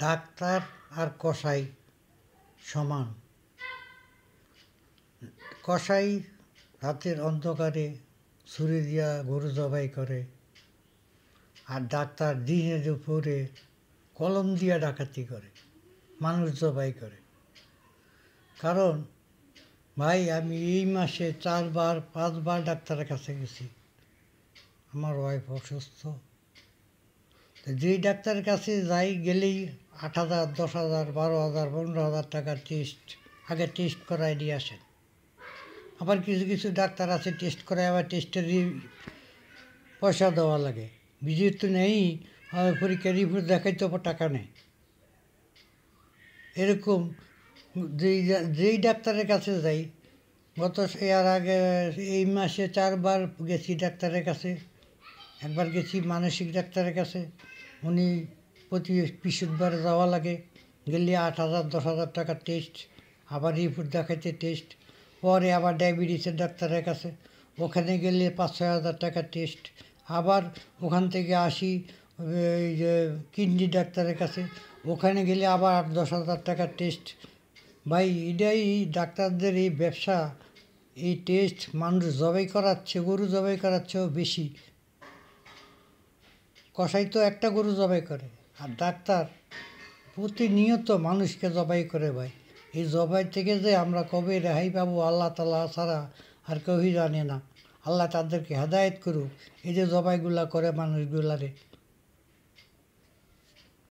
Doctor আর কসাই সমান। কসাই রাতের অন্ধকারে ছুরি দিয়া গরু জবাই করে, আর ডাক্তার দিনে দুপুরে কলম দিয়া ডাকাতি করে, মানুষ জবাই করে। কারণ ভাই, আমি এই মাসে 4-5বার ডাক্তারের কাছে গেছি। আমার ওয়াইফ অসুস্থ, যেই ডাক্তারের কাছে যাই গেলেই 8,000, 10,000, 12,000, 15,000 টাকার টেস্ট আগে টেস্ট করাই দিয়ে আসেন। আবার কিছু কিছু ডাক্তার আছে টেস্ট করায় আবার টেস্টের পয়সা দেওয়া লাগে। বিজির তো নেই, পরীক্ষার রিপোর্ট দেখাইতে টাকা নেয়। এরকম যেই ডাক্তারের কাছে যাই, এর আগে এই মাসে 4বার গেছি ডাক্তারের কাছে। একবার গেছি মানসিক ডাক্তারের কাছে, উনি প্রতি বৃহস্পতিবার যাওয়া লাগে, গেলে 8,000, 10,000 টাকার টেস্ট, আবার রিপোর্ট দেখাইতে টেস্ট। পরে আবার ডায়াবেটিসের ডাক্তারের কাছে, ওখানে গেলে 5-6 হাজার টাকার টেস্ট। আবার ওখান থেকে আসি এই যে কিডনি ডাক্তারের কাছে, ওখানে গেলে আবার 8-10 হাজার টাকার টেস্ট। ভাই, এটাই ডাক্তারদের এই ব্যবসা। এই টেস্ট মানুষ জবাই করাচ্ছে, গরু জবাই করাচ্ছেও বেশি। কসাই তো একটা গরু জবাই করে, আর ডাক্তার প্রতিনিয়ত মানুষকে জবাই করে। ভাই, এই জবাই থেকে যে আমরা কবে রেহাই পাবো আল্লাহ তাআলা ছাড়া আর কেউই জানে না। আল্লাহ তাদেরকে হেদায়েত করুক, এই যে জবাইগুলা করে মানুষগুলারে।